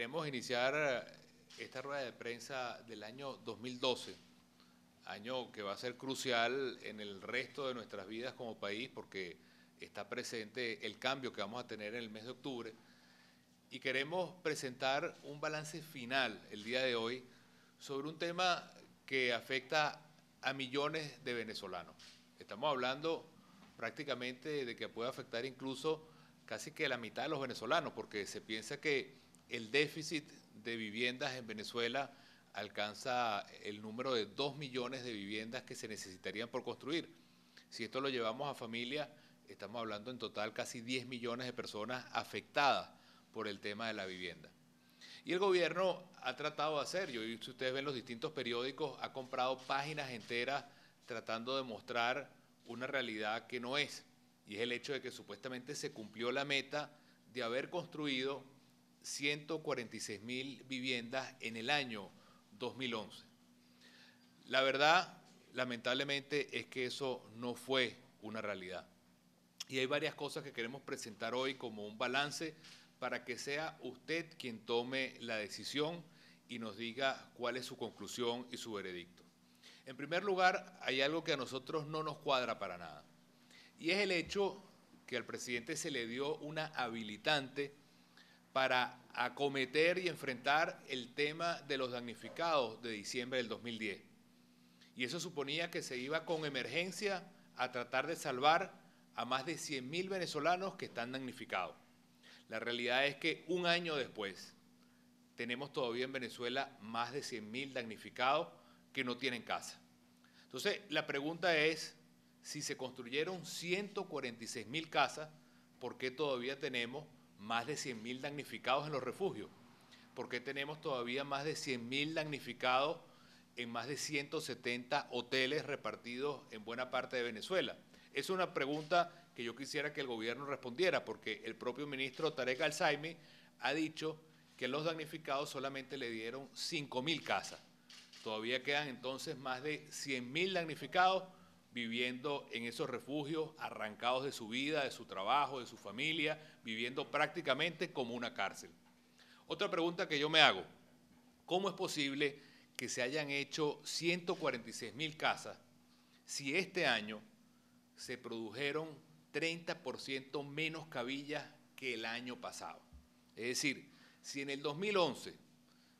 queremos iniciar esta rueda de prensa del año 2012, año que va a ser crucial en el resto de nuestras vidas como país porque está presente el cambio que vamos a tener en el mes de octubre y queremos presentar un balance final el día de hoy sobre un tema que afecta a millones de venezolanos. Estamos hablando prácticamente de que puede afectar incluso casi que la mitad de los venezolanos, porque se piensa que el déficit de viviendas en Venezuela alcanza el número de 2 millones de viviendas que se necesitarían por construir. Si esto lo llevamos a familia, estamos hablando en total casi 10 millones de personas afectadas por el tema de la vivienda. Y el gobierno ha tratado de hacer, y si ustedes ven los distintos periódicos, ha comprado páginas enteras tratando de mostrar una realidad que no es, y es el hecho de que supuestamente se cumplió la meta de haber construido 146.000 viviendas en el año 2011. La verdad, lamentablemente, es que eso no fue una realidad. Y hay varias cosas que queremos presentar hoy como un balance para que sea usted quien tome la decisión y nos diga cuál es su conclusión y su veredicto. En primer lugar, hay algo que a nosotros no nos cuadra para nada, y es el hecho que al presidente se le dio una habilitante para acometer y enfrentar el tema de los damnificados de diciembre del 2010. Y eso suponía que se iba con emergencia a tratar de salvar a más de 100.000 venezolanos que están damnificados. La realidad es que un año después tenemos todavía en Venezuela más de 100.000 damnificados que no tienen casa. Entonces, la pregunta es, si se construyeron 146.000 casas, ¿por qué todavía tenemos más de 100.000 damnificados en los refugios? ¿Por qué tenemos todavía más de 100.000 damnificados en más de 170 hoteles repartidos en buena parte de Venezuela? Es una pregunta que yo quisiera que el gobierno respondiera, porque el propio ministro Tarek Al-Zaimi ha dicho que los damnificados solamente le dieron 5.000 casas. Todavía quedan entonces más de 100.000 damnificados viviendo en esos refugios, arrancados de su vida, de su trabajo, de su familia, viviendo prácticamente como una cárcel. Otra pregunta que yo me hago, ¿cómo es posible que se hayan hecho 146.000 casas si este año se produjeron 30% menos cabillas que el año pasado? Es decir, si en el 2011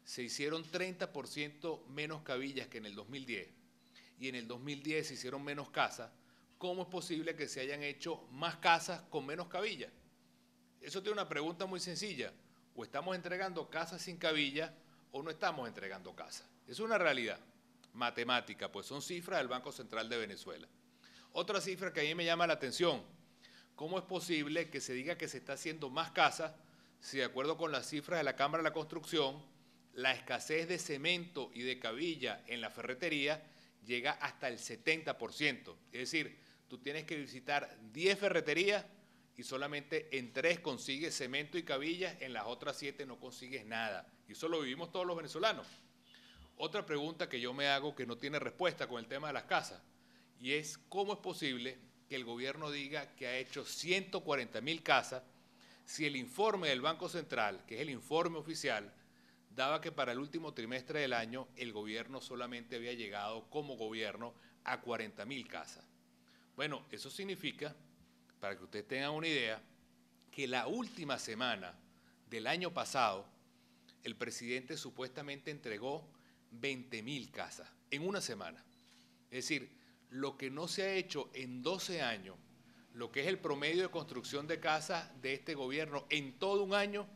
se hicieron 30% menos cabillas que en el 2010 y en el 2010 se hicieron menos casas, ¿cómo es posible que se hayan hecho más casas con menos cabillas? Eso tiene una pregunta muy sencilla. O estamos entregando casas sin cabillas o no estamos entregando casas. Es una realidad matemática, pues son cifras del Banco Central de Venezuela. Otra cifra que a mí me llama la atención, ¿cómo es posible que se diga que se está haciendo más casas si de acuerdo con las cifras de la Cámara de la Construcción, la escasez de cemento y de cabilla en la ferretería llega hasta el 70%? Es decir, tú tienes que visitar 10 ferreterías y solamente en 3 consigues cemento y cabillas, en las otras 7 no consigues nada. Y eso lo vivimos todos los venezolanos. Otra pregunta que yo me hago que no tiene respuesta con el tema de las casas, y es ¿cómo es posible que el gobierno diga que ha hecho 140.000 casas si el informe del Banco Central, que es el informe oficial, daba que para el último trimestre del año el gobierno solamente había llegado como gobierno a 40.000 casas? Bueno, eso significa, para que ustedes tengan una idea, que la última semana del año pasado el presidente supuestamente entregó 20.000 casas en una semana. Es decir, lo que no se ha hecho en 12 años, lo que es el promedio de construcción de casas de este gobierno en todo un año,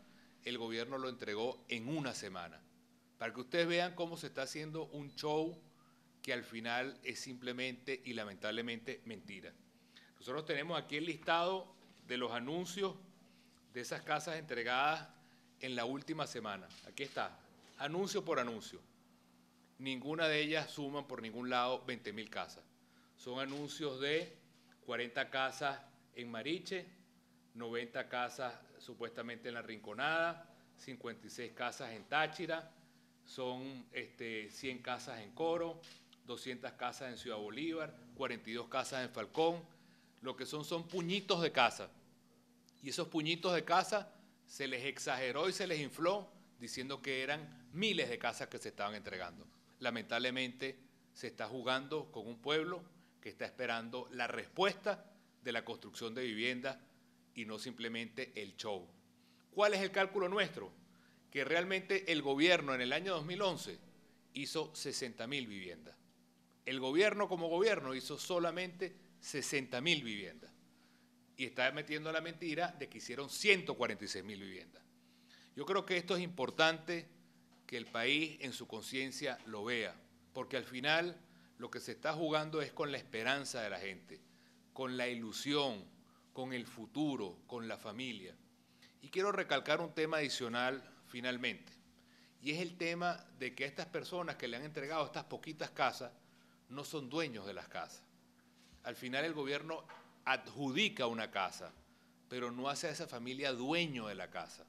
el gobierno lo entregó en una semana. Para que ustedes vean cómo se está haciendo un show que al final es simplemente y lamentablemente mentira. Nosotros tenemos aquí el listado de los anuncios de esas casas entregadas en la última semana. Aquí está, anuncio por anuncio. Ninguna de ellas suman por ningún lado 20.000 casas. Son anuncios de 40 casas en Mariche, 90 casas supuestamente en La Rinconada, 56 casas en Táchira, son 100 casas en Coro, 200 casas en Ciudad Bolívar, 42 casas en Falcón. Lo que son puñitos de casa. Y esos puñitos de casa se les exageró y se les infló diciendo que eran miles de casas que se estaban entregando. Lamentablemente se está jugando con un pueblo que está esperando la respuesta de la construcción de viviendas y no simplemente el show. ¿Cuál es el cálculo nuestro? Que realmente el gobierno en el año 2011 hizo 60.000 viviendas. El gobierno como gobierno hizo solamente 60.000 viviendas y está metiendo la mentira de que hicieron 146.000 viviendas. Yo creo que esto es importante que el país en su conciencia lo vea, porque al final lo que se está jugando es con la esperanza de la gente, con la ilusión, con el futuro, con la familia. Y quiero recalcar un tema adicional finalmente, y es el tema de que estas personas que le han entregado estas poquitas casas no son dueños de las casas. Al final el gobierno adjudica una casa, pero no hace a esa familia dueño de la casa.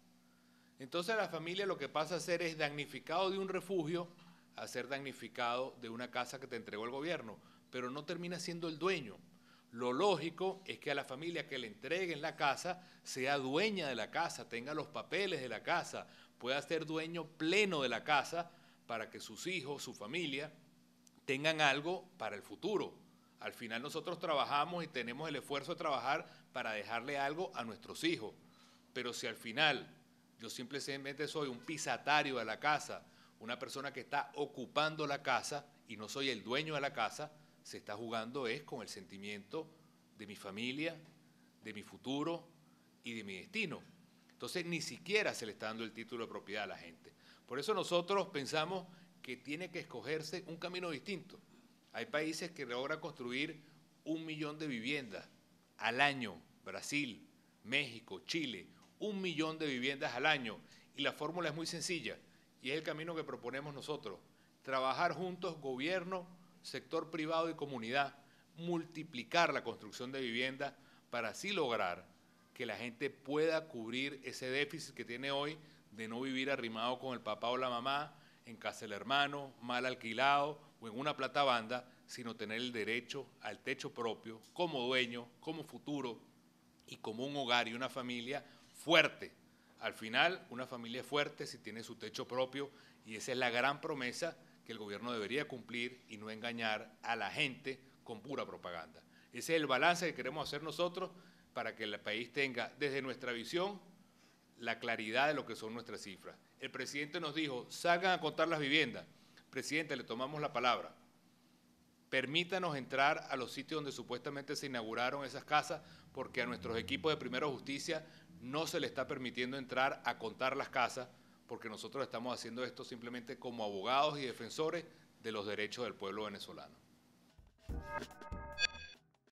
Entonces la familia lo que pasa a ser es damnificado de un refugio a ser damnificado de una casa que te entregó el gobierno, pero no termina siendo el dueño. Lo lógico es que a la familia que le entreguen la casa sea dueña de la casa, tenga los papeles de la casa, pueda ser dueño pleno de la casa para que sus hijos, su familia, tengan algo para el futuro. Al final nosotros trabajamos y tenemos el esfuerzo de trabajar para dejarle algo a nuestros hijos. Pero si al final yo simplemente soy un pisatario de la casa, una persona que está ocupando la casa y no soy el dueño de la casa, se está jugando es con el sentimiento de mi familia, de mi futuro y de mi destino. Entonces ni siquiera se le está dando el título de propiedad a la gente. Por eso nosotros pensamos que tiene que escogerse un camino distinto. Hay países que logran construir 1 millón de viviendas al año, Brasil, México, Chile, 1 millón de viviendas al año. Y la fórmula es muy sencilla y es el camino que proponemos nosotros. Trabajar juntos, gobierno, sector privado y comunidad, multiplicar la construcción de viviendas para así lograr que la gente pueda cubrir ese déficit que tiene hoy de no vivir arrimado con el papá o la mamá, en casa del hermano, mal alquilado o en una platabanda, sino tener el derecho al techo propio como dueño, como futuro y como un hogar y una familia fuerte. Al final, una familia fuerte si tiene su techo propio y esa es la gran promesa que el gobierno debería cumplir y no engañar a la gente con pura propaganda. Ese es el balance que queremos hacer nosotros para que el país tenga desde nuestra visión la claridad de lo que son nuestras cifras. El presidente nos dijo, salgan a contar las viviendas. Presidente, le tomamos la palabra. Permítanos entrar a los sitios donde supuestamente se inauguraron esas casas, porque a nuestros equipos de Primera Justicia no se le está permitiendo entrar a contar las casas, porque nosotros estamos haciendo esto simplemente como abogados y defensores de los derechos del pueblo venezolano.